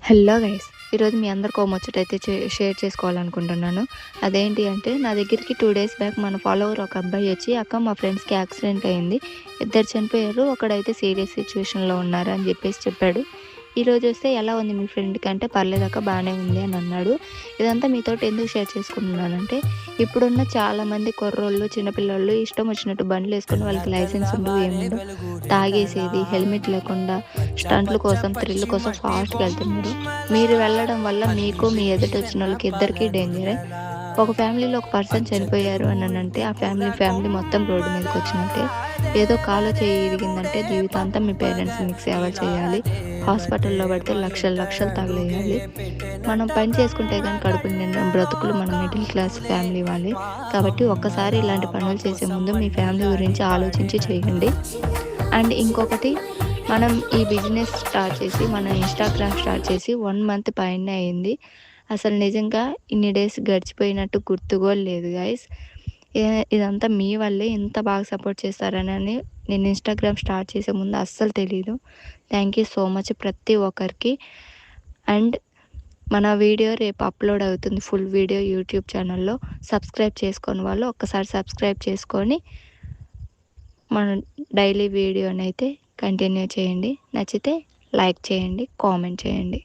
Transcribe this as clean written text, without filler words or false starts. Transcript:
Hello guys, ఈరోజు మీ అందరికీ ఓ ముచ్చటైతే share చేసుకోవాలనుకుంటున్నాను. అదేంటి అంటే, నా దగ్గరికి 2 డేస్ బ్యాక్ మన ఫాలోవర్ ఒక అబ్బాయి వచ్చి, "అక్క, మా ఫ్రెండ్స్‌కి యాక్సిడెంట్ అయింది. ఇద్దరు చనిపోయారు. ఒకడైతే సీరియస్ సిచ్యువేషన్‌లో ఉన్నారు" అని చెప్పాడు. ఈరోజు వస్తే, "ఎలా ఉంది మీ ఫ్రెండ్‌కి?" అంటే, "పర్లేదక్క, బాగానే ఉంది" అని అన్నాడు. ఇదంతా మీతోటి ఎందుకు షేర్ చేసుకుంటున్నానంటే, ఇప్పుడున్న చాలామంది కుర్రోళ్ళు, చిన్నపిల్లోళ్ళు ఇష్టం వచ్చినట్టు బండ్లు వేసుకొని, వాళ్ళకి లైసెన్స్ ఉండవు, ఏముండవు, తాగేసేది, హెల్మెట్ లేకుండా స్టంట్ల కోసం, థ్రిల్ కోసం ఫాస్ట్‌గా వెళ్తున్నారు. మీరు వెళ్ళడం వల్ల మీకు, మీ ఎదుట వచ్చినోళ్ళకి ఇద్దరికీ డేంజరే. ఒక ఫ్యామిలీలో ఒక పర్సన్ చనిపోయారు అనంటే, ఆ ఫ్యామిలీ మొత్తం రోడ్డు మీదకొచ్చినట్టే. ఏదో కాలో చెయ్యి ఇరిగిందంటే జీవితాంతం మీ పేరెంట్స్ మీకు సేవలు చేయాలి. హాస్పిటల్‌లో పడితే లక్షలు తగిలేయాలి. మనం పని చేసుకుంటే గానీ కడుపు నిండని బ్రతుకులు మన మిడిల్ క్లాస్ ఫ్యామిలీ వాళ్ళయి. కాబట్టి ఒక్కసారి ఇలాంటి పనులు చేసే ముందు మీ ఫ్యామిలీ గురించి ఆలోచించి చేయండి. అండ్ ఇంకొకటి, మనం ఈ బిజినెస్ స్టార్ట్ చేసి, మన ఇన్‌స్టాగ్రామ్ స్టార్ట్ చేసి 1 మంత్ పైనే అయింది. అసలు నిజంగా ఇన్ని డేస్ గడిచిపోయినట్టు గుర్తు గూడా లేదు గైస్. ఇదంతా మీ వల్లే. ఇంత బాగా సపోర్ట్ చేస్తారనని నేను ఇన్‌స్టాగ్రామ్ స్టార్ట్ చేసే ముందు అస్సలు తెలీదు. థ్యాంక్ యూ సో మచ్ ప్రతి ఒక్కరికి. అండ్ మన వీడియో రేపు అప్‌లోడ్ అవుతుంది, ఫుల్ వీడియో యూట్యూబ్ ఛానల్‌లో. సబ్స్క్రైబ్ చేసుకోని వాళ్ళు ఒక్కసారి సబ్స్క్రైబ్ చేసుకొని మన డైలీ వీడియోనైతే కంటిన్యూ చేయండి. నచ్చితే లైక్ చేయండి, కామెంట్ చేయండి.